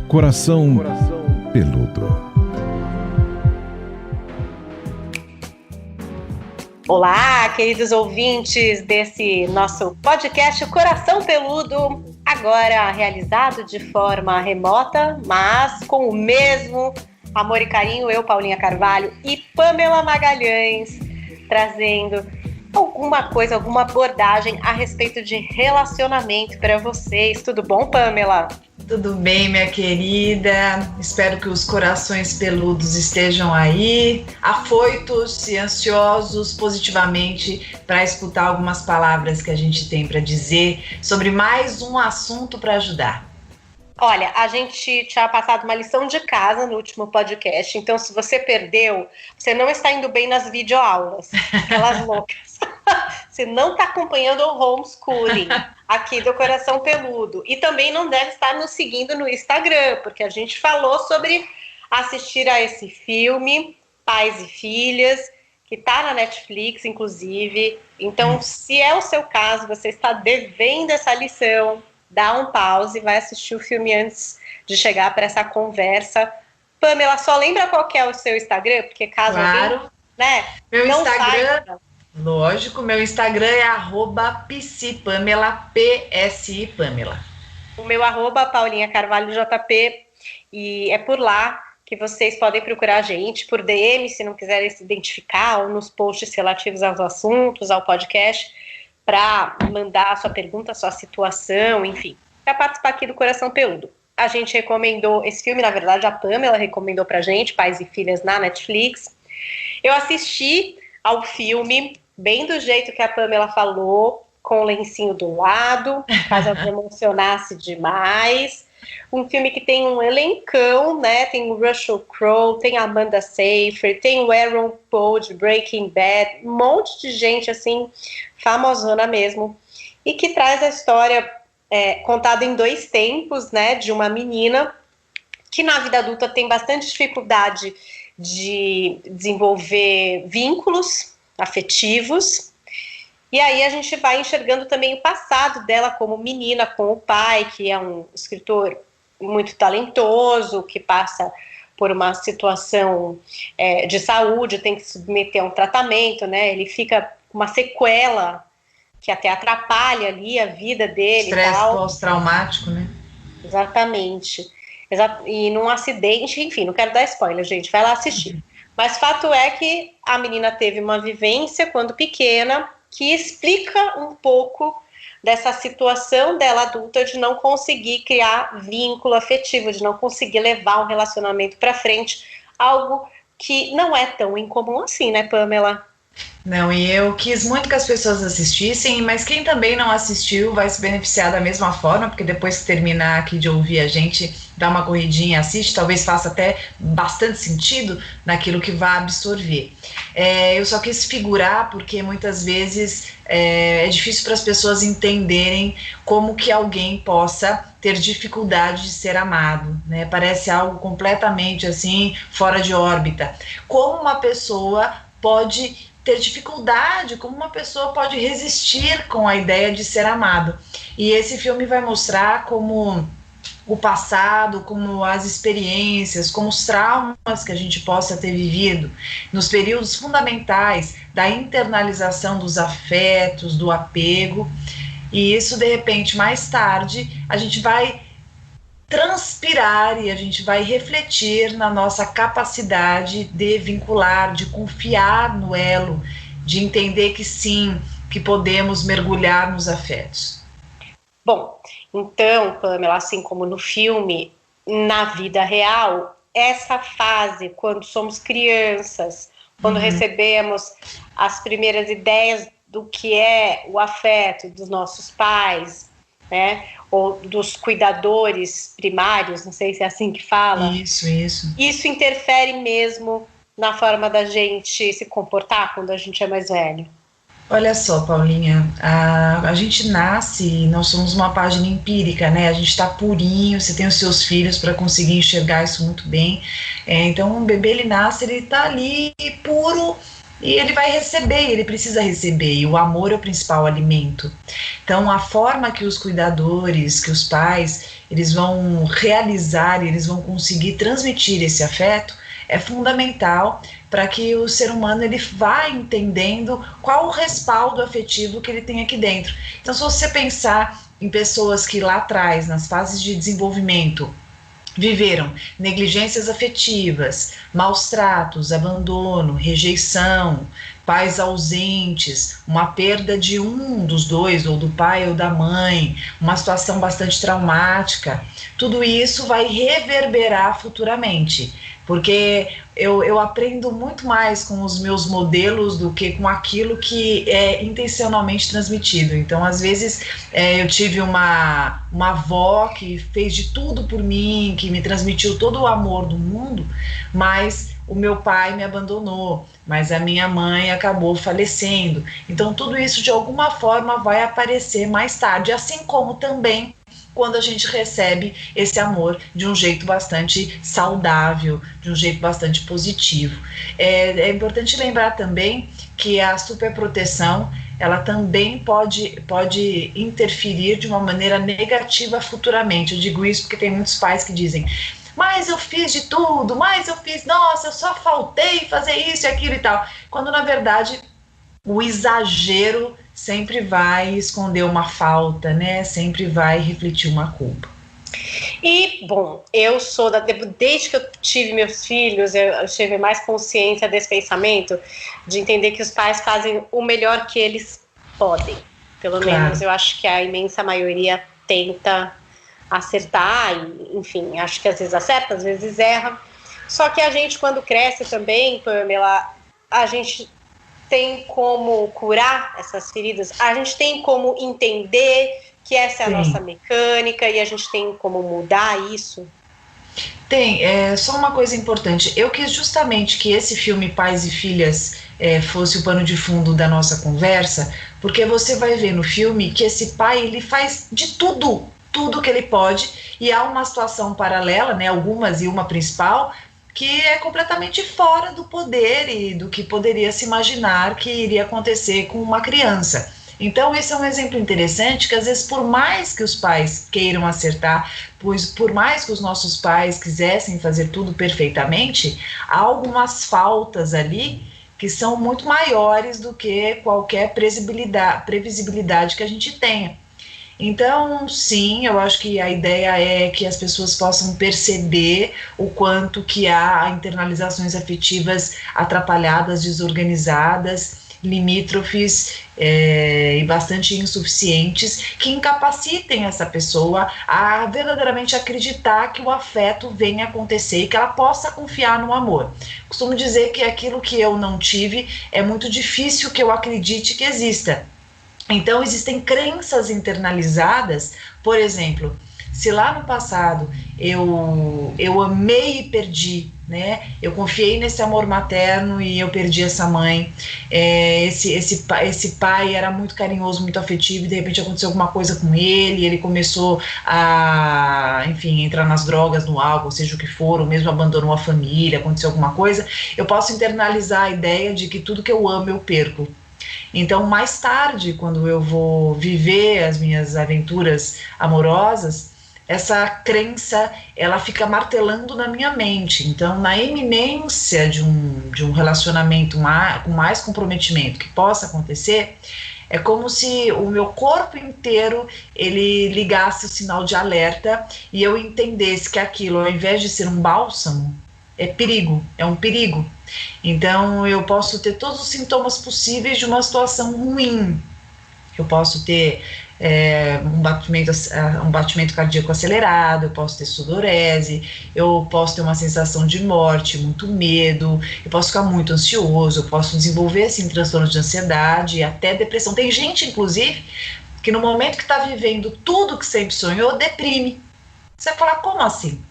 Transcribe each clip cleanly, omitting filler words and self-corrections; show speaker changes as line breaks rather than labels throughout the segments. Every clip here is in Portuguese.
Coração Peludo.
Olá, queridos ouvintes desse nosso podcast Coração Peludo, agora realizado de forma remota, mas com o mesmo amor e carinho, eu, Paulinha Carvalho e Pamela Magalhães, trazendo alguma coisa, alguma abordagem a respeito de relacionamento para vocês. Tudo bom, Pamela?
Tudo bem, minha querida? Espero que os corações peludos estejam aí, afoitos e ansiosos positivamente para escutar algumas palavras que a gente tem para dizer sobre mais um assunto para ajudar.
Olha, a gente tinha passado uma lição de casa no último podcast, então se você perdeu, você não está indo bem nas videoaulas, aquelas loucas. Você não está acompanhando o homeschooling aqui do Coração Peludo. E também não deve estar nos seguindo no Instagram, porque a gente falou sobre assistir a esse filme, Pais e Filhas, que está na Netflix, inclusive. Então, se é o seu caso, você está devendo essa lição, dá um pause e vai assistir o filme antes de chegar para essa conversa. Pamela, só lembra qual que é o seu Instagram? Porque caso alguém, né,
meu
não
Instagram...
saiba...
Lógico, meu Instagram é @psipamela, PSI-Pamela.
O meu @Paulinha Carvalho JP, e é por lá que vocês podem procurar a gente, por DM, se não quiserem se identificar, ou nos posts relativos aos assuntos, ao podcast, para mandar a sua pergunta, a sua situação, enfim, para participar aqui do Coração Peludo. A gente recomendou esse filme, na verdade a Pamela recomendou pra gente, Pais e Filhas na Netflix. Eu assisti ao filme bem do jeito que a Pamela falou, com o lencinho do lado, caso eu emocionasse demais. Um filme que tem um elencão, né? Tem o Russell Crowe, tem a Amanda Seyfried, tem o Aaron Paul de Breaking Bad, um monte de gente, assim, famosona mesmo. E que traz a história contada em 2 tempos, né? De uma menina que na vida adulta tem bastante dificuldade de desenvolver vínculos afetivos, e aí a gente vai enxergando também o passado dela como menina com o pai, que é um escritor muito talentoso, que passa por uma situação de saúde, tem que se submeter a um tratamento, né? Ele fica com uma sequela que até atrapalha ali a vida dele.
Estresse pós-traumático, né?
Exatamente. E num acidente, enfim, não quero dar spoiler, gente, vai lá assistir. Mas fato é que a menina teve uma vivência quando pequena que explica um pouco dessa situação dela adulta de não conseguir criar vínculo afetivo, de não conseguir levar um relacionamento para frente, algo que não é tão incomum assim, né, Pamela?
Não, e eu quis muito que as pessoas assistissem, mas quem também não assistiu vai se beneficiar da mesma forma, porque depois que terminar aqui de ouvir a gente, dá uma corridinha, assiste, talvez faça até bastante sentido naquilo que vai absorver. Eu só quis figurar porque muitas vezes é difícil para as pessoas entenderem como que alguém possa ter dificuldade de ser amado, né? Parece algo completamente assim, fora de órbita. Como uma pessoa pode ter dificuldade, como uma pessoa pode resistir com a ideia de ser amado. E esse filme vai mostrar como o passado, como as experiências, como os traumas que a gente possa ter vivido nos períodos fundamentais da internalização dos afetos, do apego, e isso de repente mais tarde a gente vai transpirar e a gente vai refletir na nossa capacidade de vincular, de confiar no elo, de entender que sim, que podemos mergulhar nos afetos.
Bom, então, Pamela, assim como no filme, na vida real, essa fase, quando somos crianças, quando recebemos as primeiras ideias do que é o afeto dos nossos pais, né, ou dos cuidadores primários, não sei se é assim que fala.
Isso.
Isso interfere mesmo na forma da gente se comportar quando a gente é mais velho?
Olha só, Paulinha, a gente nasce, nós somos uma página empírica, né? A gente está purinho, você tem os seus filhos para conseguir enxergar isso muito bem. Então, um bebê, ele nasce, ele está ali puro, E ele vai receber, ele precisa receber, e o amor é o principal alimento. Então, a forma que os cuidadores, que os pais, eles vão realizar, eles vão conseguir transmitir esse afeto, é fundamental para que o ser humano ele vá entendendo qual o respaldo afetivo que ele tem aqui dentro. Então, se você pensar em pessoas que lá atrás, nas fases de desenvolvimento, viveram negligências afetivas, maus tratos, abandono, rejeição, pais ausentes, uma perda de um dos dois, ou do pai ou da mãe, uma situação bastante traumática, tudo isso vai reverberar futuramente, porque eu aprendo muito mais com os meus modelos do que com aquilo que é intencionalmente transmitido. Então, às vezes, eu tive uma avó que fez de tudo por mim, que me transmitiu todo o amor do mundo, mas o meu pai me abandonou, mas a minha mãe acabou falecendo. Então, tudo isso, de alguma forma, vai aparecer mais tarde, assim como também quando a gente recebe esse amor de um jeito bastante saudável, de um jeito bastante positivo. É importante lembrar também que a superproteção, ela também pode interferir de uma maneira negativa futuramente. Eu digo isso porque tem muitos pais que dizem: mas eu fiz de tudo, mas eu fiz, nossa, eu só faltei fazer isso e aquilo e tal. Quando, na verdade, o exagero sempre vai esconder uma falta, né? Sempre vai refletir uma culpa.
E, bom, eu sou desde que eu tive meus filhos, eu tive mais consciência desse pensamento, de entender que os pais fazem o melhor que eles podem. Pelo menos eu acho que a imensa maioria tenta acertar, e, enfim, acho que às vezes acerta, às vezes erra. Só que a gente, quando cresce também, Pamela, a gente tem como curar essas feridas, a gente tem como entender que essa é a nossa mecânica e a gente tem como mudar isso?
Tem, só uma coisa importante, eu quis justamente que esse filme Pais e Filhas fosse o pano de fundo da nossa conversa, porque você vai ver no filme que esse pai, ele faz de tudo que ele pode, e há uma situação paralela, né, algumas e uma principal, que é completamente fora do poder e do que poderia se imaginar que iria acontecer com uma criança. Então, esse é um exemplo interessante, que às vezes, por mais que os pais queiram acertar, pois por mais que os nossos pais quisessem fazer tudo perfeitamente, há algumas faltas ali que são muito maiores do que qualquer previsibilidade que a gente tenha. Então, sim, eu acho que a ideia é que as pessoas possam perceber o quanto que há internalizações afetivas atrapalhadas, desorganizadas, limítrofes e bastante insuficientes, que incapacitem essa pessoa a verdadeiramente acreditar que o afeto venha acontecer e que ela possa confiar no amor. Costumo dizer que aquilo que eu não tive é muito difícil que eu acredite que exista. Então, existem crenças internalizadas, por exemplo, se lá no passado eu amei e perdi, né? Eu confiei nesse amor materno e eu perdi essa mãe. Esse pai era muito carinhoso, muito afetivo, e de repente aconteceu alguma coisa com ele começou a, enfim, entrar nas drogas, no álcool, seja o que for, ou mesmo abandonou a família, aconteceu alguma coisa. Eu posso internalizar a ideia de que tudo que eu amo eu perco. Então, mais tarde, quando eu vou viver as minhas aventuras amorosas, essa crença, ela fica martelando na minha mente. Então, na iminência de um relacionamento com mais comprometimento que possa acontecer, é como se o meu corpo inteiro, ele ligasse o sinal de alerta e eu entendesse que aquilo, ao invés de ser um bálsamo, é um perigo. Então, eu posso ter todos os sintomas possíveis de uma situação ruim. Eu posso ter um batimento cardíaco acelerado, eu posso ter sudorese, eu posso ter uma sensação de morte, muito medo, eu posso ficar muito ansioso, eu posso desenvolver assim, transtornos de ansiedade, até depressão. Tem gente, inclusive, que no momento que está vivendo tudo que sempre sonhou, deprime. Você vai falar, como assim?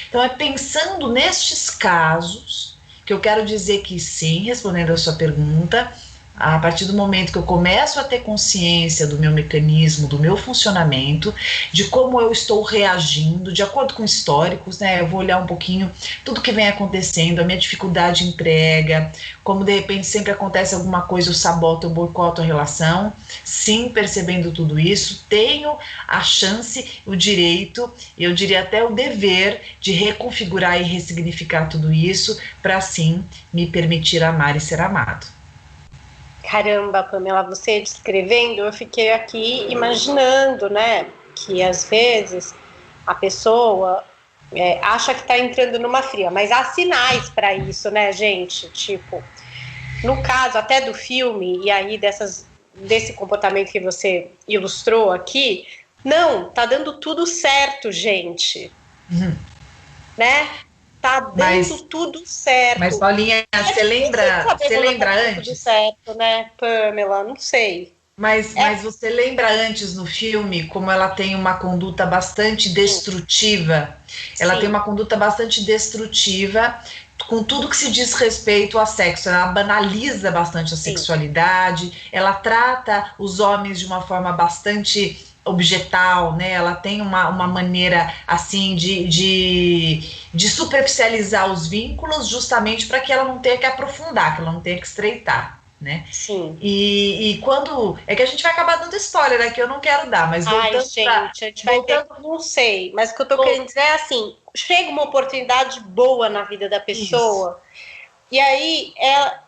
Então, é pensando nestes casos que eu quero dizer que sim, respondendo a sua pergunta, A partir do momento que eu começo a ter consciência do meu mecanismo, do meu funcionamento, de como eu estou reagindo, de acordo com históricos, né? Eu vou olhar um pouquinho tudo que vem acontecendo, a minha dificuldade de entrega, como de repente sempre acontece alguma coisa, eu saboto, eu boicoto a relação. Sim, percebendo tudo isso, tenho a chance, o direito, eu diria até o dever de reconfigurar e ressignificar tudo isso para sim me permitir amar e ser amado.
Caramba, Pamela, você descrevendo, eu fiquei aqui imaginando, né, que às vezes a pessoa acha que está entrando numa fria, mas há sinais para isso, né, gente? Tipo, no caso até do filme, e aí desse comportamento que você ilustrou aqui, não, tá dando tudo certo, gente. Né? Tá dando tudo certo.
Mas, Paulinha, você lembra antes?
Tudo certo, né, Pamela? Não sei.
Mas você lembra antes no filme como ela tem uma conduta bastante destrutiva? Ela tem uma conduta bastante destrutiva com tudo que se diz respeito ao sexo. Ela banaliza bastante a sexualidade, ela trata os homens de uma forma bastante objetal, né? Ela tem uma maneira assim de superficializar os vínculos, justamente para que ela não tenha que aprofundar, que ela não tenha que estreitar, né?
Sim.
E quando é que a gente vai acabar dando spoiler aqui, eu não quero dar, mas voltando.
Ai, gente, a gente vai ter, não sei, mas o que eu tô querendo dizer é assim, chega uma oportunidade boa na vida da pessoa, e aí ela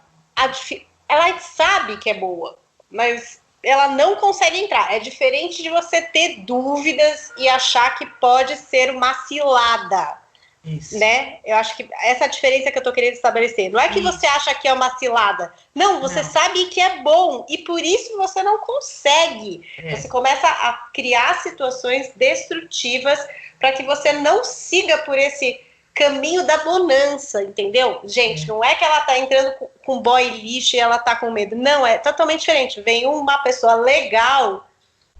sabe que é boa, mas ela não consegue entrar. É diferente de você ter dúvidas e achar que pode ser uma cilada. Isso. Né? Eu acho que essa é a diferença que eu tô querendo estabelecer. Não é que você acha que é uma cilada. Não, você sabe que é bom. E por isso você não consegue. Você começa a criar situações destrutivas para que você não siga por esse caminho da bonança, entendeu? Gente, não é que ela tá entrando com boy lixo e ela tá com medo. Não, é totalmente diferente. Vem uma pessoa legal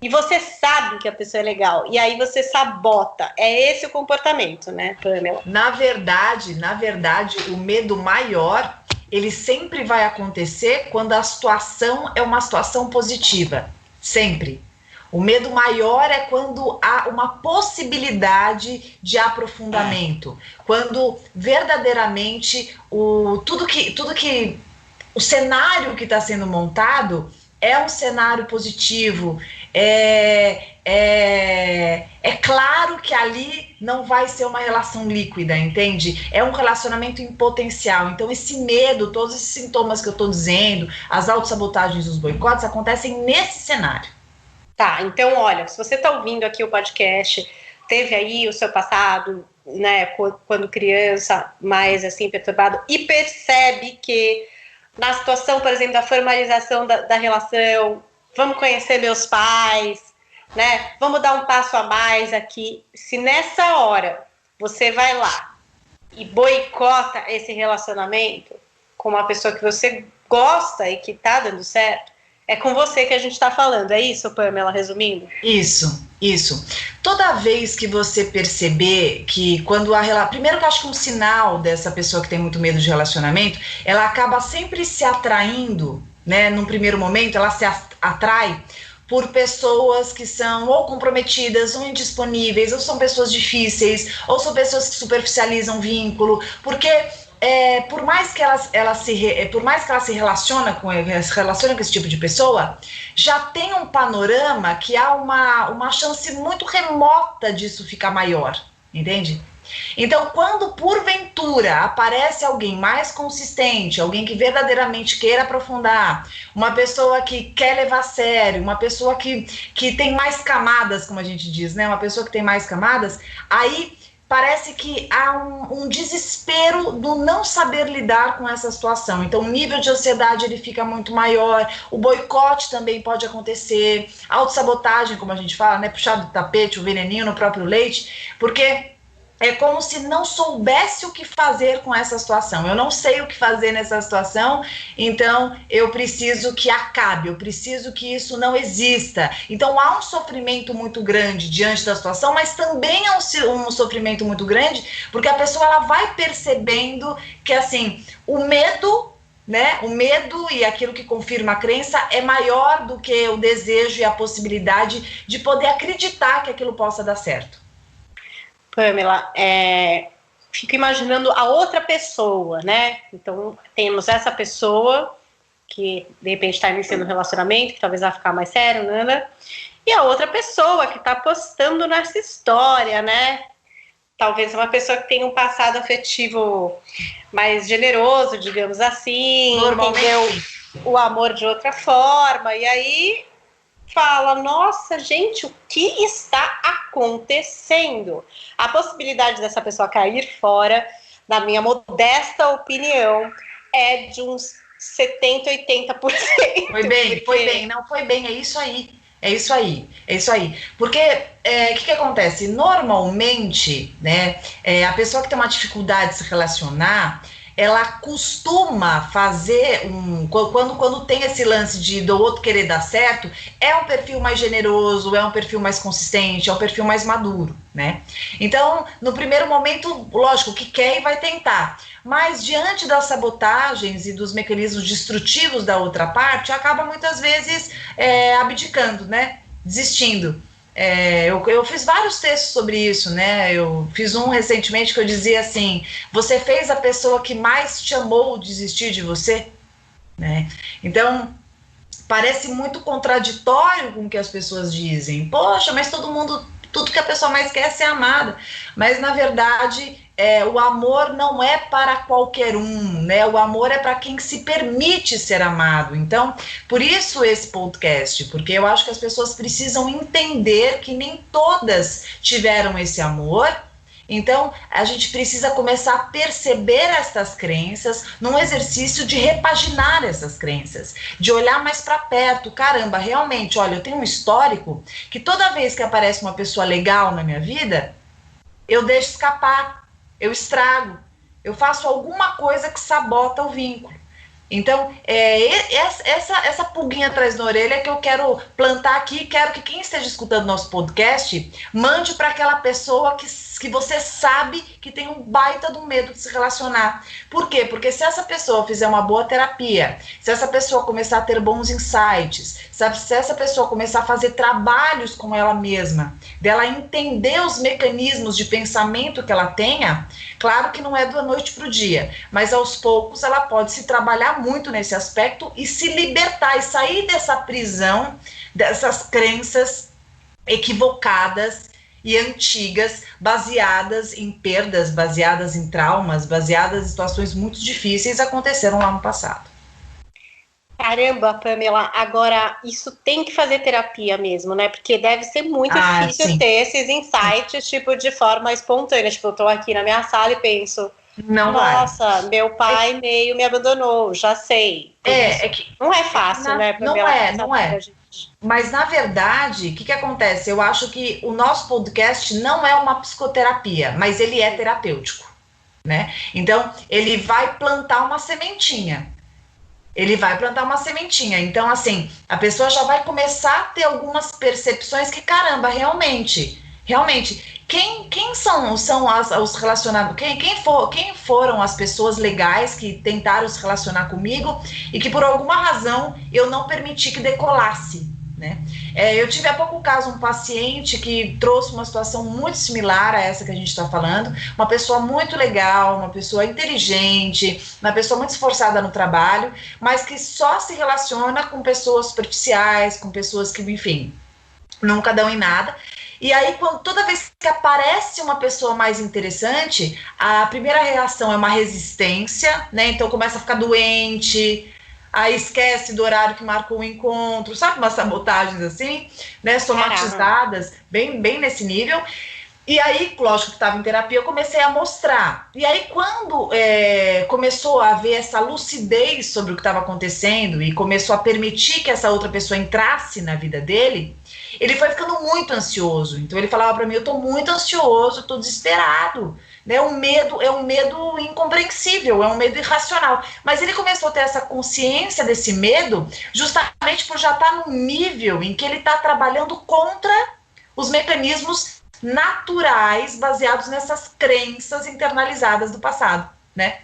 e você sabe que a pessoa é legal. E aí você sabota. É esse o comportamento, né, Pamela?
Na verdade, o medo maior, ele sempre vai acontecer quando a situação é uma situação positiva. Sempre. O medo maior é quando há uma possibilidade de aprofundamento, quando verdadeiramente tudo que o cenário que está sendo montado é um cenário positivo. É claro que ali não vai ser uma relação líquida, entende? É um relacionamento em potencial. Então esse medo, todos esses sintomas que eu estou dizendo, as autossabotagens, os boicotes, acontecem nesse cenário.
Tá, então olha, se você está ouvindo aqui o podcast, teve aí o seu passado, né, quando criança, mais assim, perturbado, e percebe que na situação, por exemplo, da formalização da relação, vamos conhecer meus pais, né, vamos dar um passo a mais aqui, se nessa hora você vai lá e boicota esse relacionamento com uma pessoa que você gosta e que tá dando certo, é com você que a gente está falando, é isso, Pamela, resumindo?
Isso. Toda vez que você perceber que quando primeiro que eu acho que um sinal dessa pessoa que tem muito medo de relacionamento, ela acaba sempre se atraindo, né, num primeiro momento, ela se atrai por pessoas que são ou comprometidas, ou indisponíveis, ou são pessoas difíceis, ou são pessoas que superficializam vínculo, porque por mais que ela se relacione com esse tipo de pessoa, já tem um panorama que há uma chance muito remota disso ficar maior, entende? Então, quando porventura aparece alguém mais consistente, alguém que verdadeiramente queira aprofundar, uma pessoa que quer levar a sério, uma pessoa que tem mais camadas, como a gente diz, né? Uma pessoa que tem mais camadas, aí parece que há um desespero do não saber lidar com essa situação. Então o nível de ansiedade ele fica muito maior, o boicote também pode acontecer, a autossabotagem, como a gente fala, né, puxar do tapete o veneninho no próprio leite, porque é como se não soubesse o que fazer com essa situação. Eu não sei o que fazer nessa situação, então eu preciso que acabe, eu preciso que isso não exista. Então há um sofrimento muito grande diante da situação, mas também há um sofrimento muito grande, porque a pessoa ela vai percebendo que assim, o medo né? O medo e aquilo que confirma a crença é maior do que o desejo e a possibilidade de poder acreditar que aquilo possa dar certo.
Pamela, fico imaginando a outra pessoa, né? Então, temos essa pessoa que, de repente, está iniciando um relacionamento, que talvez vai ficar mais sério, né? E a outra pessoa que está apostando nessa história, né? Talvez uma pessoa que tenha um passado afetivo mais generoso, digamos assim, entendeu o amor de outra forma, e aí fala, nossa, gente, o que está acontecendo? A possibilidade dessa pessoa cair fora, na minha modesta opinião, é de uns 70%, 80%.
Foi bem, é isso aí. Porque o que acontece? Normalmente, né, a pessoa que tem uma dificuldade de se relacionar, ela costuma fazer quando tem esse lance do outro querer dar certo, é um perfil mais generoso, é um perfil mais consistente, é um perfil mais maduro, né? Então, no primeiro momento, lógico, que quer e vai tentar, mas diante das sabotagens e dos mecanismos destrutivos da outra parte, acaba muitas vezes abdicando, né? Desistindo. Eu fiz vários textos sobre isso, né? Eu fiz um recentemente que eu dizia assim: você fez a pessoa que mais te amou desistir de você, né? Então, parece muito contraditório com o que as pessoas dizem. Poxa, mas tudo que a pessoa mais quer é ser amada. Mas, na verdade, o amor não é para qualquer um, né? O amor é para quem se permite ser amado. Então, por isso esse podcast, porque eu acho que as pessoas precisam entender que nem todas tiveram esse amor. Então, a gente precisa começar a perceber essas crenças num exercício de repaginar essas crenças, de olhar mais para perto. Caramba, realmente, olha, eu tenho um histórico que toda vez que aparece uma pessoa legal na minha vida, eu deixo escapar, eu estrago, eu faço alguma coisa que sabota o vínculo. Então, essa pulguinha atrás da orelha que eu quero plantar aqui, quero que quem esteja escutando nosso podcast mande para aquela pessoa que você sabe que tem um baita de um medo de se relacionar. Por quê? Porque se essa pessoa fizer uma boa terapia, se essa pessoa começar a ter bons insights, se essa pessoa começar a fazer trabalhos com ela mesma, dela entender os mecanismos de pensamento que ela tenha, claro que não é da noite para o dia, mas aos poucos ela pode se trabalhar muito nesse aspecto e se libertar e sair dessa prisão, dessas crenças equivocadas e antigas, baseadas em perdas, baseadas em traumas, baseadas em situações muito difíceis que aconteceram lá no passado.
Caramba, Pamela, agora isso tem que fazer terapia mesmo, né? Porque deve ser muito difícil
sim.
ter esses insights, tipo, de forma espontânea. Tipo, eu tô aqui na minha sala e penso, nossa, meu pai meio me abandonou, já sei.
Que
não é fácil, né,
Pamela? Não é. Mas, na verdade, o que acontece? Eu acho que o nosso podcast não é uma psicoterapia, mas ele é terapêutico, né? Então, ele vai plantar uma sementinha. Então, assim, a pessoa já vai começar a ter algumas percepções que, caramba, realmente, quem são os relacionados? Quem foram as pessoas legais que tentaram se relacionar comigo e que por alguma razão eu não permiti que decolasse, né? Eu tive há pouco caso um paciente que trouxe uma situação muito similar a essa que a gente está falando, uma pessoa muito legal, uma pessoa inteligente, uma pessoa muito esforçada no trabalho, mas que só se relaciona com pessoas superficiais, com pessoas que, enfim, nunca dão em nada. E aí, toda vez que aparece uma pessoa mais interessante, a primeira reação é uma resistência, né? Então começa a ficar doente, aí esquece do horário que marcou o encontro, sabe? Umas sabotagens assim, né? Somatizadas, bem nesse nível. E aí, lógico que estava em terapia, eu comecei a mostrar. E aí, quando começou a haver essa lucidez sobre o que estava acontecendo e começou a permitir que essa outra pessoa entrasse na vida dele, ele foi ficando muito ansioso. Então ele falava para mim, eu tô muito ansioso, eu tô desesperado, né? É um medo incompreensível, é um medo irracional. Mas ele começou a ter essa consciência desse medo justamente por já estar num nível em que ele está trabalhando contra os mecanismos naturais baseados nessas crenças internalizadas do passado, né?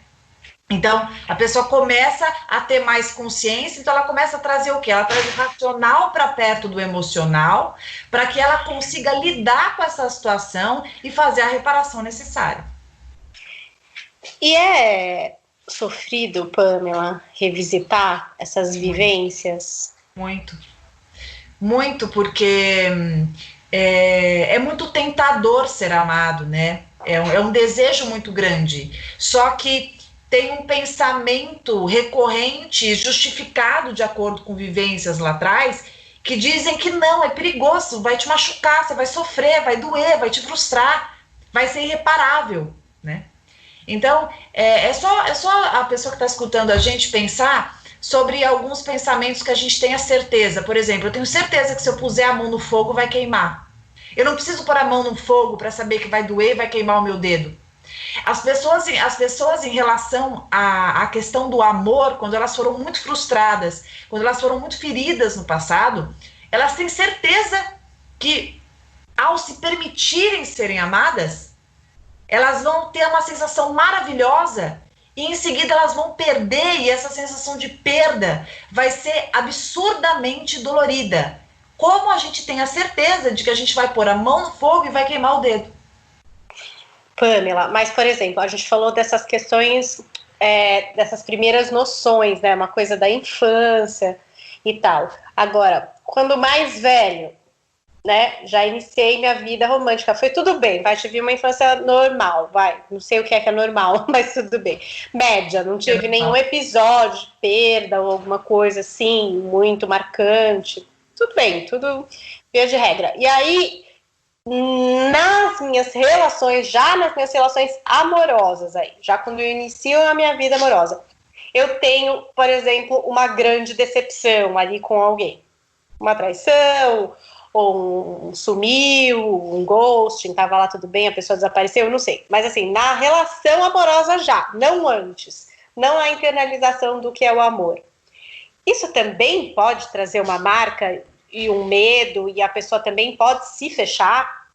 Então, a pessoa começa a ter mais consciência, então ela começa a trazer o quê? Ela traz o racional para perto do emocional, para que ela consiga lidar com essa situação e fazer a reparação necessária.
E é sofrido, Pamela, revisitar essas vivências?
Muito. Muito, porque é muito tentador ser amado, né? É um desejo muito grande. Só que tem um pensamento recorrente, justificado de acordo com vivências lá atrás, que dizem que não, é perigoso, vai te machucar, você vai sofrer, vai doer, vai te frustrar, vai ser irreparável, né? Então, é só a pessoa que está escutando a gente pensar sobre alguns pensamentos que a gente tenha certeza. Por exemplo, eu tenho certeza que se eu puser a mão no fogo vai queimar. Eu não preciso pôr a mão no fogo para saber que vai doer e vai queimar o meu dedo. As pessoas em relação à questão do amor, quando elas foram muito frustradas, quando elas foram muito feridas no passado, elas têm certeza que ao se permitirem serem amadas, elas vão ter uma sensação maravilhosa e em seguida elas vão perder, e essa sensação de perda vai ser absurdamente dolorida. Como a gente tem a certeza de que a gente vai pôr a mão no fogo e vai queimar o dedo.
Pamela, mas, por exemplo, a gente falou dessas questões, dessas primeiras noções, né, uma coisa da infância e tal. Agora, quando mais velho, né, já iniciei minha vida romântica, foi tudo bem, tive uma infância normal, não sei o que é normal, mas tudo bem, média, não tive nenhum episódio de perda ou alguma coisa assim, muito marcante, tudo bem, tudo via de regra. E aí, nas minhas relações amorosas aí, já quando eu inicio a minha vida amorosa, eu tenho, por exemplo, uma grande decepção ali com alguém, uma traição, ou um sumiu, um ghosting, tava lá tudo bem, a pessoa desapareceu, não sei, mas assim, na relação amorosa já, não antes, não a internalização do que é o amor. Isso também pode trazer uma marca e um medo, e a pessoa também pode se fechar?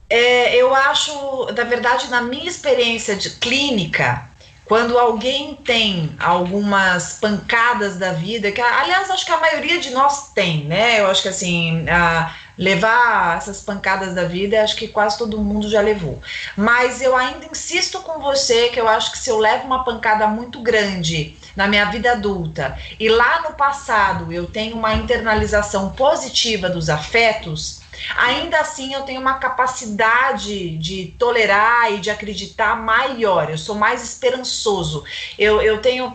Eu acho, na verdade, na minha experiência clínica, quando alguém tem algumas pancadas da vida, que aliás, acho que a maioria de nós tem, né? Eu acho que assim, levar essas pancadas da vida, acho que quase todo mundo já levou. Mas eu ainda insisto com você que eu acho que se eu levo uma pancada muito grande na minha vida adulta e lá no passado eu tenho uma internalização positiva dos afetos, ainda assim eu tenho uma capacidade de tolerar e de acreditar maior, eu sou mais esperançoso, eu tenho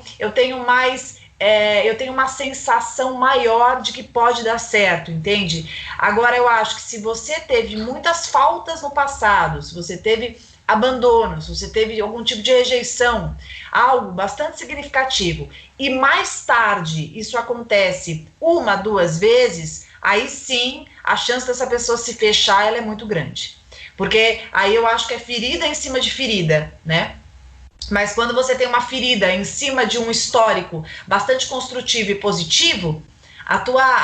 uma sensação maior de que pode dar certo, entende? Agora eu acho que se você teve muitas faltas no passado, se você teve abandono, se você teve algum tipo de rejeição, algo bastante significativo, e mais tarde isso acontece 1, 2 vezes, aí sim a chance dessa pessoa se fechar ela é muito grande. Porque aí eu acho que é ferida em cima de ferida, né? Mas quando você tem uma ferida em cima de um histórico bastante construtivo e positivo,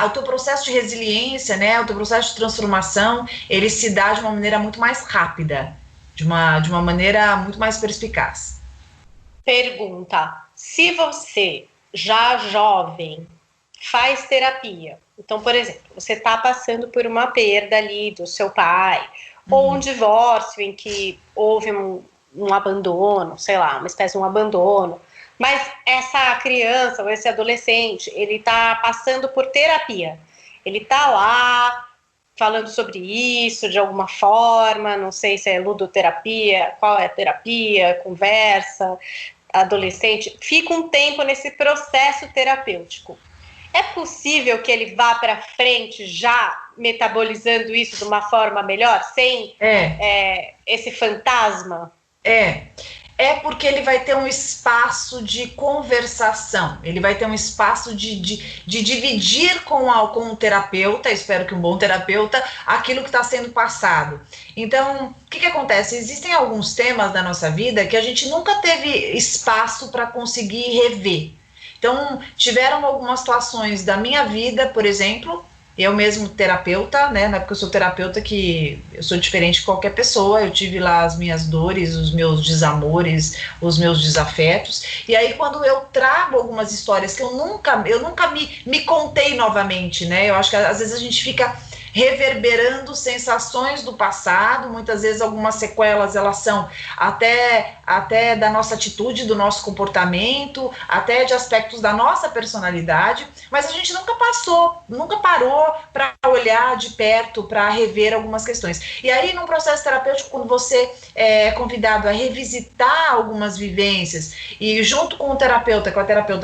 o teu processo de resiliência, né, o teu processo de transformação, ele se dá de uma maneira muito mais rápida, de uma maneira muito mais perspicaz.
Pergunta: se você, já jovem, faz terapia, então, por exemplo, você está passando por uma perda ali do seu pai, ou um divórcio em que houve um abandono, sei lá, uma espécie de um abandono, mas essa criança ou esse adolescente, ele está passando por terapia, ele está lá falando sobre isso de alguma forma, não sei se é ludoterapia, qual é a terapia, conversa, adolescente, fica um tempo nesse processo terapêutico. É possível que ele vá para frente já metabolizando isso de uma forma melhor, sem esse fantasma?
É porque ele vai ter um espaço de conversação, ele vai ter um espaço de dividir com o terapeuta, espero que um bom terapeuta, aquilo que está sendo passado. Então, o que acontece? Existem alguns temas da nossa vida que a gente nunca teve espaço para conseguir rever. Então, tiveram algumas situações da minha vida, por exemplo, Eu mesmo terapeuta, né, não é porque eu sou terapeuta que eu sou diferente de qualquer pessoa, eu tive lá as minhas dores, os meus desamores, os meus desafetos, e aí quando eu trago algumas histórias que eu nunca me contei novamente, né, eu acho que às vezes a gente fica reverberando sensações do passado, muitas vezes algumas sequelas elas são até da nossa atitude, do nosso comportamento, até de aspectos da nossa personalidade, mas a gente nunca parou para olhar de perto, para rever algumas questões. E aí, num processo terapêutico, quando você é convidado a revisitar algumas vivências e junto com a terapeuta,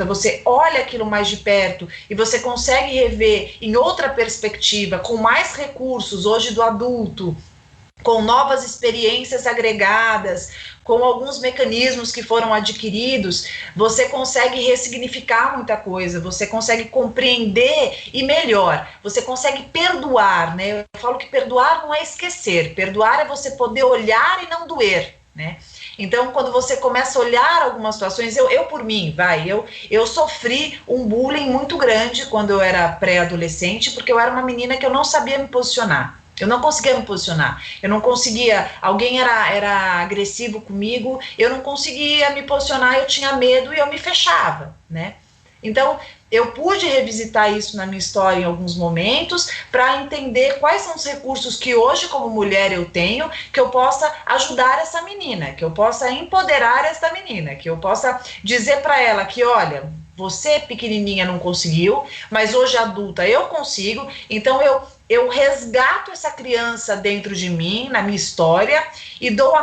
você olha aquilo mais de perto e você consegue rever em outra perspectiva, com mais recursos, hoje do adulto, com novas experiências agregadas, com alguns mecanismos que foram adquiridos, você consegue ressignificar muita coisa, você consegue compreender e melhor, você consegue perdoar, né? Eu falo que perdoar não é esquecer, perdoar é você poder olhar e não doer, né? Então, quando você começa a olhar algumas situações, eu por mim, eu sofri um bullying muito grande quando eu era pré-adolescente, porque eu era uma menina que eu não sabia me posicionar. Eu não conseguia me posicionar, eu não conseguia, alguém era agressivo comigo, eu não conseguia me posicionar, eu tinha medo e eu me fechava, né? Então, eu pude revisitar isso na minha história em alguns momentos para entender quais são os recursos que hoje, como mulher, eu tenho, que eu possa ajudar essa menina, que eu possa empoderar essa menina, que eu possa dizer para ela que, olha, você pequenininha não conseguiu, mas hoje adulta eu consigo, então eu resgato essa criança dentro de mim, na minha história, e dou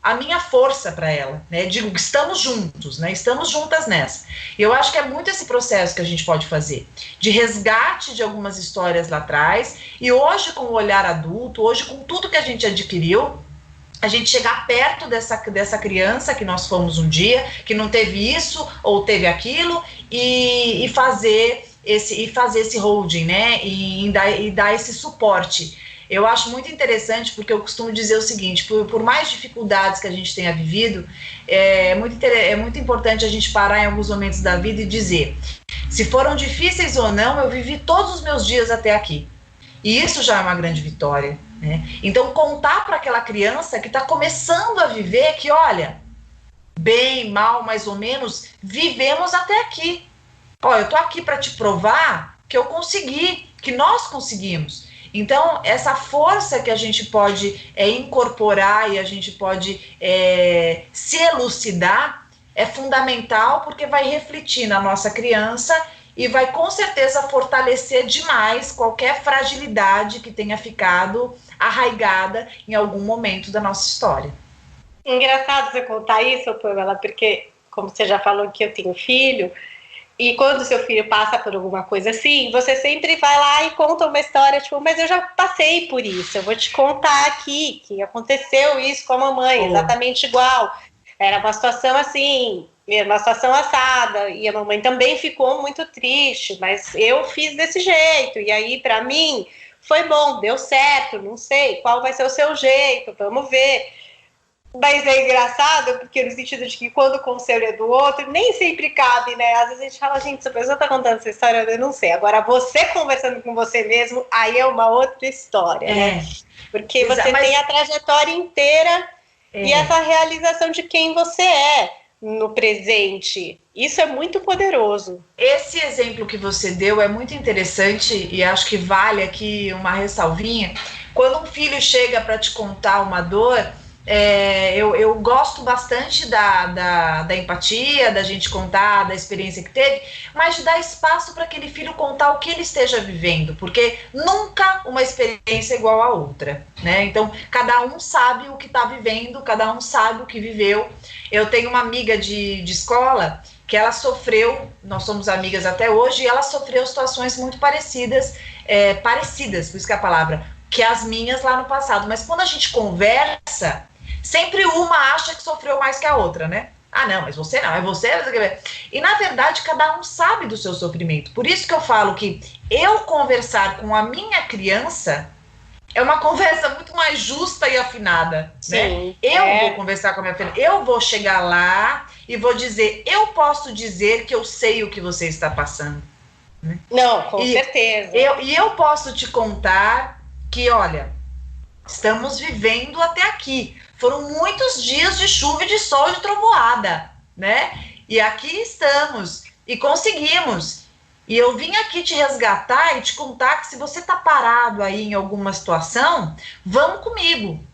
a minha força para ela, né? Digo que estamos juntos, né? Estamos juntas nessa. E eu acho que é muito esse processo que a gente pode fazer, de resgate de algumas histórias lá atrás, e hoje com o olhar adulto, hoje com tudo que a gente adquiriu, a gente chegar perto dessa criança que nós fomos um dia, que não teve isso ou teve aquilo, e fazer esse holding, né? E dar esse suporte. Eu acho muito interessante, porque eu costumo dizer o seguinte, por mais dificuldades que a gente tenha vivido, é muito importante a gente parar em alguns momentos da vida e dizer, se foram difíceis ou não, eu vivi todos os meus dias até aqui. E isso já é uma grande vitória, né? Então, contar para aquela criança que está começando a viver que, olha, bem, mal, mais ou menos, vivemos até aqui. Ó, eu tô aqui para te provar que eu consegui, que nós conseguimos. Então, essa força que a gente pode incorporar e a gente pode se elucidar é fundamental, porque vai refletir na nossa criança e vai com certeza fortalecer demais qualquer fragilidade que tenha ficado arraigada em algum momento da nossa história.
Engraçado você contar isso, Pamela, porque, como você já falou que eu tenho filho, e quando seu filho passa por alguma coisa assim, você sempre vai lá e conta uma história, tipo, mas eu já passei por isso, eu vou te contar aqui que aconteceu isso com a mamãe, exatamente igual. Era uma situação assim, uma situação assada, e a mamãe também ficou muito triste, mas eu fiz desse jeito, e aí pra mim foi bom, deu certo, não sei qual vai ser o seu jeito, vamos ver. Mas é engraçado, porque no sentido de que quando o conselho é do outro, nem sempre cabe, né? Às vezes a gente fala, gente, se a pessoa tá contando essa história, eu não sei. Agora, você conversando com você mesmo, aí é uma outra história, né? Porque você tem a trajetória inteira e essa realização de quem você é no presente. Isso é muito poderoso.
Esse exemplo que você deu é muito interessante e acho que vale aqui uma ressalvinha. Quando um filho chega para te contar uma dor, eu gosto bastante da empatia, da gente contar da experiência que teve, mas de dar espaço para aquele filho contar o que ele esteja vivendo, porque nunca uma experiência é igual a outra, né? Então, cada um sabe o que está vivendo, cada um sabe o que viveu. Eu tenho uma amiga de escola que ela sofreu, nós somos amigas até hoje, e ela sofreu situações muito parecidas, por isso que é a palavra, que as minhas lá no passado. Mas quando a gente conversa, sempre uma acha que sofreu mais que a outra, né? Ah, não, mas você não, é você. E na verdade, cada um sabe do seu sofrimento. Por isso que eu falo que eu conversar com a minha criança é uma conversa muito mais justa e afinada, né? Eu vou conversar com a minha filha, eu vou chegar lá e vou dizer, eu posso dizer que eu sei o que você está passando. né?
Não, com certeza.
Eu posso te contar que, olha, estamos vivendo até aqui. Foram muitos dias de chuva, de sol e de trovoada, né? E aqui estamos, e conseguimos. E eu vim aqui te resgatar e te contar que se você está parado aí em alguma situação, vamos comigo.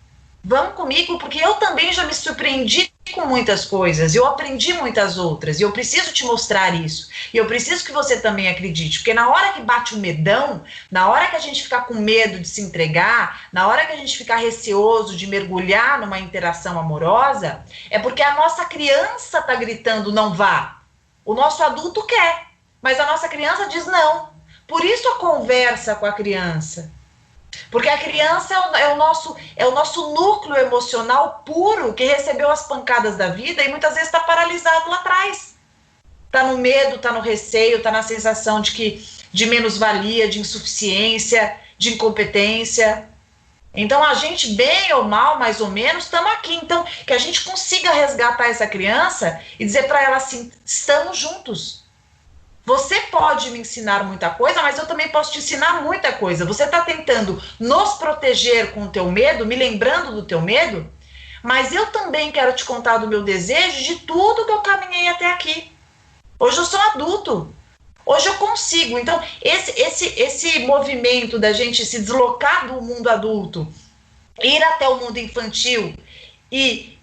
Vamos comigo, porque eu também já me surpreendi com muitas coisas, eu aprendi muitas outras, e eu preciso te mostrar isso. E eu preciso que você também acredite, porque na hora que bate o medão, na hora que a gente ficar com medo de se entregar, na hora que a gente ficar receoso de mergulhar numa interação amorosa, é porque a nossa criança está gritando não vá. O nosso adulto quer, mas a nossa criança diz não. Por isso a conversa com a criança. Porque a criança é o nosso núcleo emocional puro que recebeu as pancadas da vida e muitas vezes está paralisado lá atrás. Está no medo, está no receio, está na sensação de menos-valia, de insuficiência, de incompetência. Então a gente, bem ou mal, mais ou menos, estamos aqui. Então que a gente consiga resgatar essa criança e dizer para ela assim, estamos juntos. Você pode me ensinar muita coisa, mas eu também posso te ensinar muita coisa. Você está tentando nos proteger com o teu medo, me lembrando do teu medo, mas eu também quero te contar do meu desejo de tudo que eu caminhei até aqui. Hoje eu sou adulto. Hoje eu consigo. Então, esse movimento da gente se deslocar do mundo adulto, ir até o mundo infantil e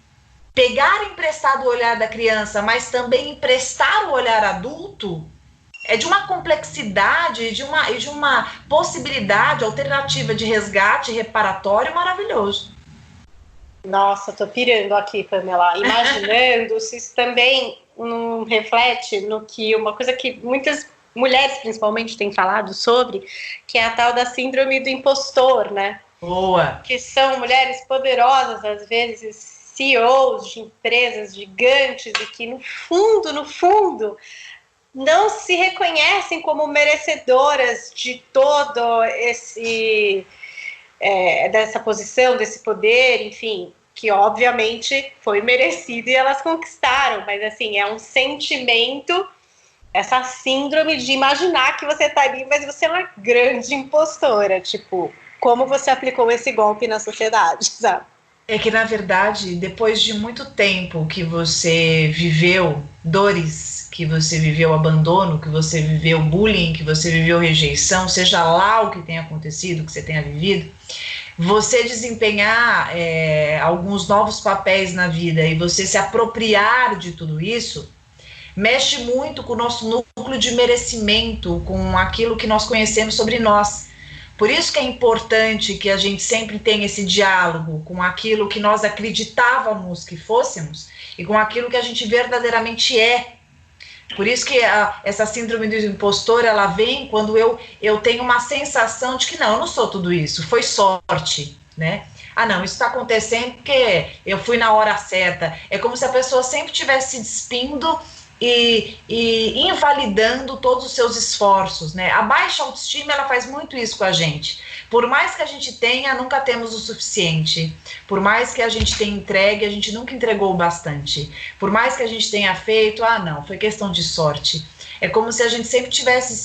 pegar emprestado o olhar da criança, mas também emprestar o olhar adulto, é de uma complexidade e de uma possibilidade alternativa de resgate reparatório maravilhoso.
Nossa, tô pirando aqui, Pamela, imaginando se isso também não reflete no que uma coisa que muitas mulheres principalmente têm falado sobre, que é a tal da síndrome do impostor, né?
Boa!
Que são mulheres poderosas, às vezes CEOs de empresas gigantes e que no fundo não se reconhecem como merecedoras de todo dessa posição, desse poder, enfim, que obviamente foi merecido e elas conquistaram, mas assim, é um sentimento, essa síndrome de imaginar que você tá ali, mas você é uma grande impostora, tipo, como você aplicou esse golpe na sociedade, sabe?
É que, na verdade, depois de muito tempo que você viveu dores, que você viveu abandono, que você viveu bullying, que você viveu rejeição, seja lá o que tenha acontecido, que você tenha vivido, você desempenhar alguns novos papéis na vida e você se apropriar de tudo isso, mexe muito com o nosso núcleo de merecimento, com aquilo que nós conhecemos sobre nós. Por isso que é importante que a gente sempre tenha esse diálogo com aquilo que nós acreditávamos que fôssemos e com aquilo que a gente verdadeiramente é. Por isso que essa síndrome do impostor, ela vem quando eu tenho uma sensação de que não, eu não sou tudo isso, foi sorte, né? Ah, não, isso está acontecendo porque eu fui na hora certa. É como se a pessoa sempre estivesse se despindo e invalidando todos os seus esforços, né? A baixa autoestima, ela faz muito isso com a gente. Por mais que a gente tenha, nunca temos o suficiente. Por mais que a gente tenha entregue, a gente nunca entregou o bastante. Por mais que a gente tenha feito, ah, não, foi questão de sorte. É como se a gente sempre tivesse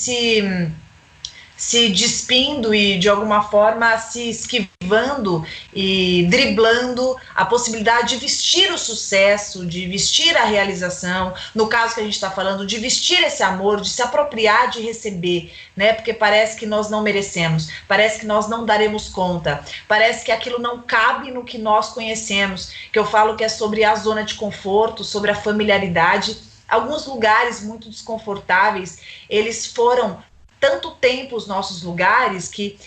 se despindo e de alguma forma se esquivando e driblando a possibilidade de vestir o sucesso, de vestir a realização, no caso que a gente está falando, de vestir esse amor, de se apropriar, de receber, né? Porque parece que nós não merecemos, parece que nós não daremos conta, parece que aquilo não cabe no que nós conhecemos, que eu falo que é sobre a zona de conforto, sobre a familiaridade. Alguns lugares muito desconfortáveis, eles foram tanto tempo os nossos lugares que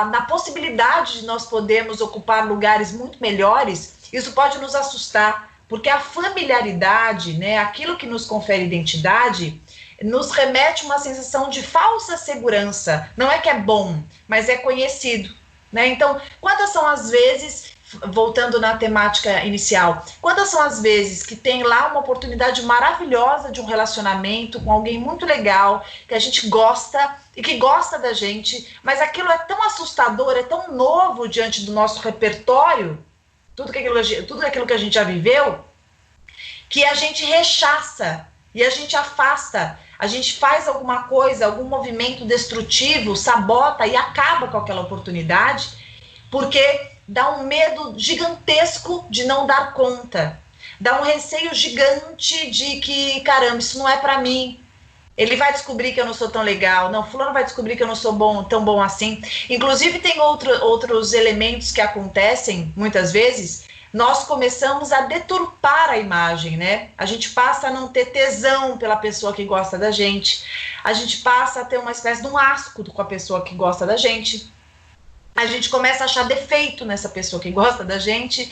na possibilidade de nós podermos ocupar lugares muito melhores, isso pode nos assustar, porque a familiaridade, né, aquilo que nos confere identidade, nos remete a uma sensação de falsa segurança. Não é que é bom, mas é conhecido, né? Então, quantas são as vezes, voltando na temática inicial, quantas são as vezes que tem lá uma oportunidade maravilhosa de um relacionamento com alguém muito legal, que a gente gosta e que gosta da gente, mas aquilo é tão assustador, é tão novo diante do nosso repertório, tudo aquilo que a gente já viveu, que a gente rechaça e a gente afasta a gente faz alguma coisa, algum movimento destrutivo, sabota e acaba com aquela oportunidade, porque dá um medo gigantesco de não dar conta, dá um receio gigante de que, caramba, isso não é para mim. Ele vai descobrir que eu não sou tão legal. Não, fulano vai descobrir que eu não sou tão bom assim. Inclusive, tem outros elementos que acontecem, muitas vezes. Nós começamos a deturpar a imagem, né? A gente passa a não ter tesão pela pessoa que gosta da gente. A gente passa a ter uma espécie de um asco com a pessoa que gosta da gente. A gente começa a achar defeito nessa pessoa que gosta da gente.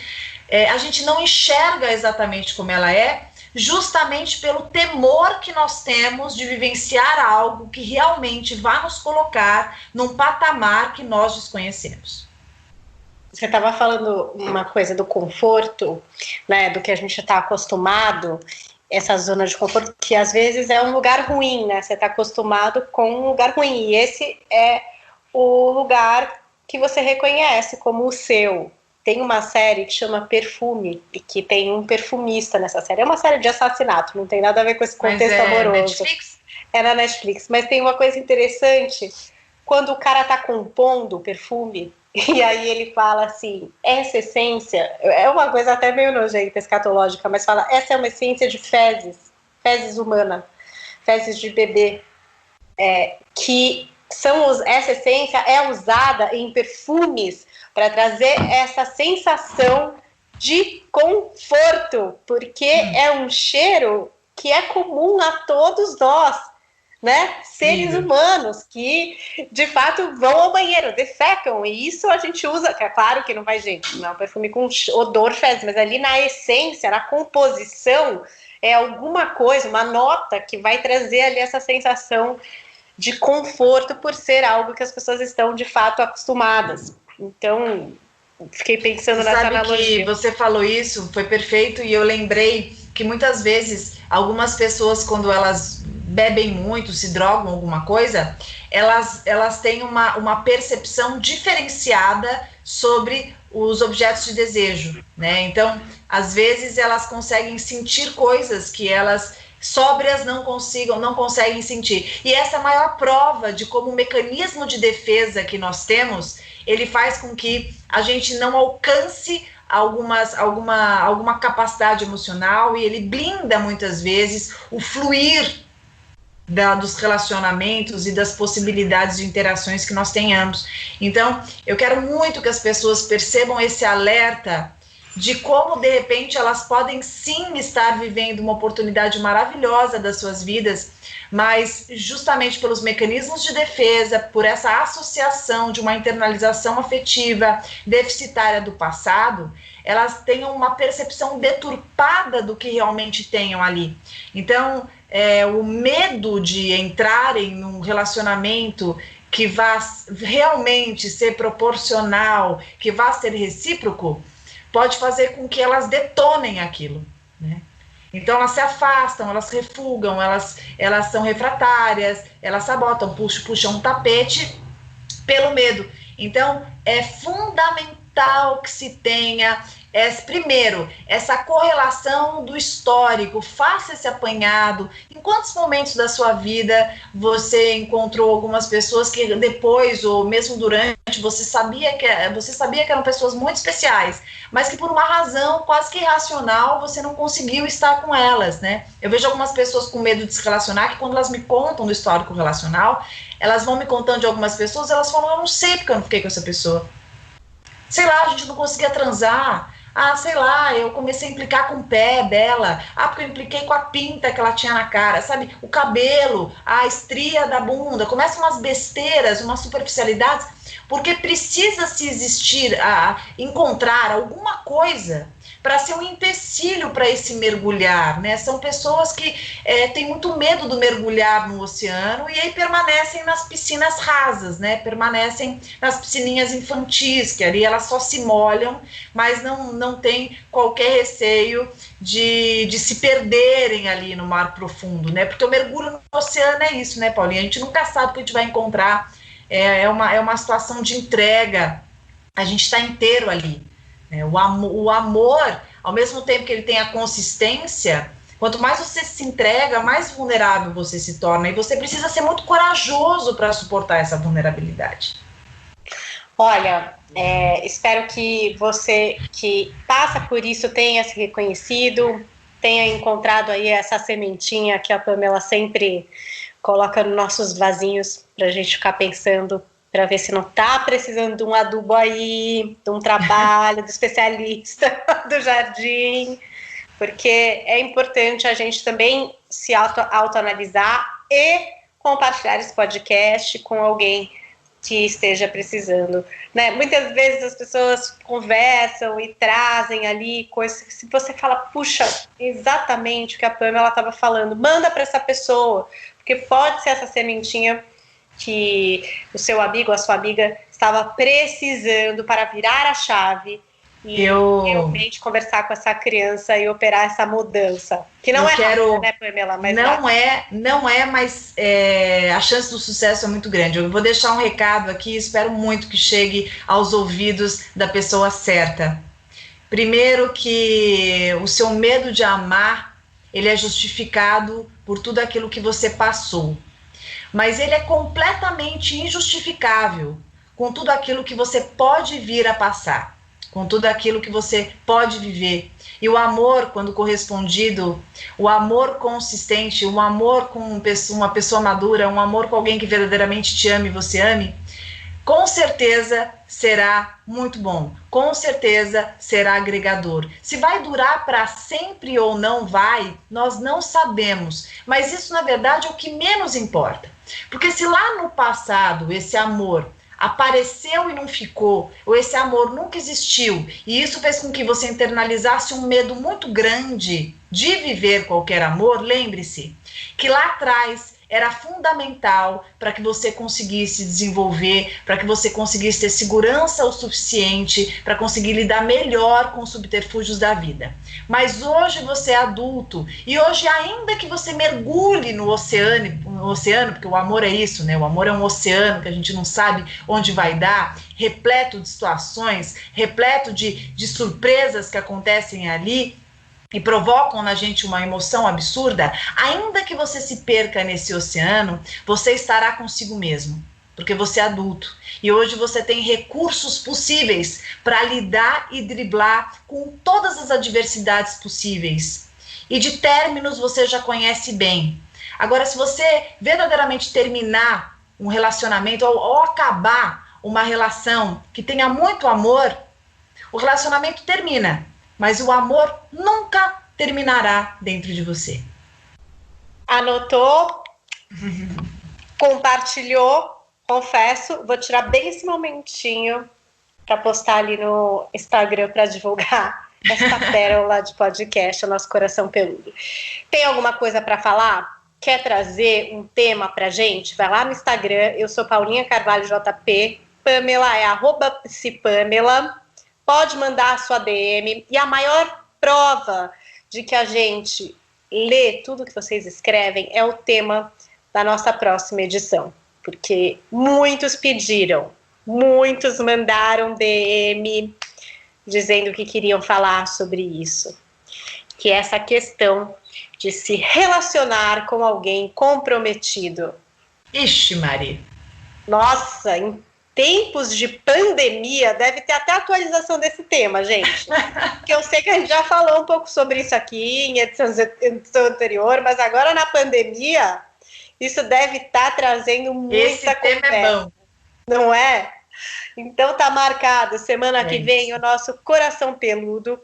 A gente não enxerga exatamente como ela é, justamente pelo temor que nós temos de vivenciar algo que realmente vai nos colocar num patamar que nós desconhecemos.
Você estava falando uma coisa do conforto, né, do que a gente está acostumado, essa zona de conforto, que às vezes é um lugar ruim, né? Você está acostumado com um lugar ruim, e esse é o lugar que você reconhece como o seu. Tem uma série que chama Perfume, e que tem um perfumista nessa série. É uma série de assassinato, não tem nada a ver com esse contexto amoroso.
Netflix?
É na Netflix. Mas tem uma coisa interessante, quando o cara tá compondo o perfume, e aí ele fala assim, essa essência, é uma coisa até meio nojenta, escatológica, mas fala, essa é uma essência de fezes humana, fezes de bebê, que essa essência é usada em perfumes para trazer essa sensação de conforto, porque é um cheiro que é comum a todos nós, né? Seres humanos que, de fato, vão ao banheiro, defecam, e isso a gente usa, é claro que não vai, gente, não é um perfume com odor fezes, mas ali na essência, na composição, é alguma coisa, uma nota que vai trazer ali essa sensação de conforto por ser algo que as pessoas estão, de fato, acostumadas. Então, fiquei pensando nessa analogia.
Que você falou isso, foi perfeito, e eu lembrei que muitas vezes algumas pessoas, quando elas bebem muito, se drogam alguma coisa, elas têm uma percepção diferenciada sobre os objetos de desejo, né? Então, às vezes elas conseguem sentir coisas que elas sóbrias não conseguem sentir. E essa é a maior prova de como o mecanismo de defesa que nós temos, ele faz com que a gente não alcance alguma capacidade emocional, e ele blinda muitas vezes o fluir dos relacionamentos e das possibilidades de interações que nós tenhamos. Então, eu quero muito que as pessoas percebam esse alerta de como, de repente, elas podem sim estar vivendo uma oportunidade maravilhosa das suas vidas, mas justamente pelos mecanismos de defesa, por essa associação de uma internalização afetiva deficitária do passado, elas tenham uma percepção deturpada do que realmente tenham ali. Então, o medo de entrarem num relacionamento que vá realmente ser proporcional, que vá ser recíproco, pode fazer com que elas detonem aquilo, né? Então elas se afastam, elas refugam, elas são refratárias, elas sabotam, puxam um tapete pelo medo. Então é fundamental que se tenha primeiro, essa correlação do histórico, faça esse apanhado. Em quantos momentos da sua vida você encontrou algumas pessoas que depois, ou mesmo durante, você sabia que eram pessoas muito especiais, mas que por uma razão quase que irracional você não conseguiu estar com elas, né? Eu vejo algumas pessoas com medo de se relacionar, que quando elas me contam do histórico relacional, elas vão me contando de algumas pessoas, elas falam, eu não sei porque eu não fiquei com essa pessoa. Sei lá, a gente não conseguia transar. Ah, sei lá, eu comecei a implicar com o pé dela. Ah, porque eu impliquei com a pinta que ela tinha na cara, sabe? O cabelo, a estria da bunda. Começam umas besteiras, umas superficialidades, porque precisa se existir, encontrar alguma coisa para ser um empecilho para esse mergulhar, né? São pessoas que têm muito medo do mergulhar no oceano e aí permanecem nas piscinas rasas, né? Permanecem nas piscininhas infantis, que ali elas só se molham, mas não tem qualquer receio de se perderem ali no mar profundo, né? Porque o mergulho no oceano é isso, né, Paulinha? A gente nunca sabe o que a gente vai encontrar, é uma situação de entrega, a gente está inteiro ali. O amor, ao mesmo tempo que ele tem a consistência, Quanto mais você se entrega, mais vulnerável você se torna. E você precisa ser muito corajoso para suportar essa vulnerabilidade.
Olha, espero que você que passa por isso tenha se reconhecido, tenha encontrado aí essa sementinha que a Pamela sempre coloca nos nossos vasinhos para a gente ficar pensando, para ver se não está precisando de um adubo aí, de um trabalho, do especialista do jardim, porque é importante a gente também se autoanalisar e compartilhar esse podcast com alguém que esteja precisando, né? Muitas vezes as pessoas conversam e trazem ali coisas, se você fala, puxa, exatamente o que a Pamela estava falando, manda para essa pessoa, porque pode ser essa sementinha que o seu amigo, a sua amiga estava precisando para virar a chave e realmente conversar com essa criança e operar essa mudança. Que não rápida, né, Pamela? Mas
não é, mas a chance do sucesso é muito grande. Eu vou deixar um recado aqui, espero muito que chegue aos ouvidos da pessoa certa. Primeiro, que o seu medo de amar, ele é justificado por tudo aquilo que você passou. Mas ele é completamente injustificável com tudo aquilo que você pode vir a passar, com tudo aquilo que você pode viver. E o amor, quando correspondido, o amor consistente, um amor com uma pessoa madura, um amor com alguém que verdadeiramente te ame e você ame, com certeza será muito bom, com certeza será agregador. Se vai durar para sempre ou não vai, nós não sabemos, mas isso na verdade é o que menos importa. Porque se lá no passado esse amor apareceu e não ficou, ou esse amor nunca existiu, e isso fez com que você internalizasse um medo muito grande de viver qualquer amor, lembre-se que lá atrás era fundamental para que você conseguisse desenvolver, para que você conseguisse ter segurança o suficiente para conseguir lidar melhor com os subterfúgios da vida. Mas hoje você é adulto e hoje, ainda que você mergulhe no oceano, porque o amor é isso, né? O amor é um oceano que a gente não sabe onde vai dar, repleto de situações, repleto de surpresas que acontecem ali e provocam na gente uma emoção absurda. Ainda que você se perca nesse oceano, você estará consigo mesmo, porque você é adulto. E hoje você tem recursos possíveis para lidar e driblar com todas as adversidades possíveis. E de términos você já conhece bem. Agora, se você verdadeiramente terminar um relacionamento ou acabar uma relação que tenha muito amor, o relacionamento termina, mas o amor nunca terminará dentro de você.
Anotou, compartilhou, confesso, vou tirar bem esse momentinho para postar ali no Instagram para divulgar essa pérola de podcast, o nosso coração peludo. Tem alguma coisa para falar? Quer trazer um tema pra gente? Vai lá no Instagram, eu sou Paulinha Carvalho JP, Pamela é @psipamela. Pode mandar a sua DM, e a maior prova de que a gente lê tudo que vocês escrevem é o tema da nossa próxima edição, porque muitos pediram, muitos mandaram DM dizendo que queriam falar sobre isso, que é essa questão de se relacionar com alguém comprometido.
Ixi, Maria.
Nossa, tempos de pandemia, deve ter até atualização desse tema, gente. Porque eu sei que a gente já falou um pouco sobre isso aqui em edição anterior, mas agora na pandemia, isso deve estar trazendo muita conversa. Esse tema é bom. Não é? Então tá marcado, semana que vem, o nosso Coração Peludo,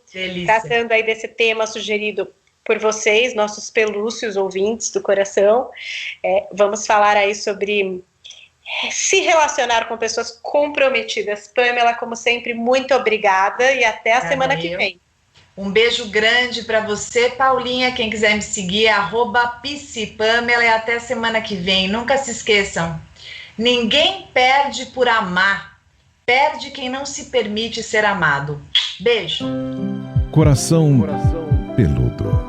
tratando aí desse tema sugerido por vocês, nossos pelúcios ouvintes do coração. Vamos falar aí sobre se relacionar com pessoas comprometidas. Pamela, como sempre, muito obrigada e até a semana que vem.
Um beijo grande para você, Paulinha. Quem quiser me seguir é @psipamela, e até semana que vem. Nunca se esqueçam, ninguém perde por amar, perde quem não se permite ser amado. Beijo.
Coração Peludo.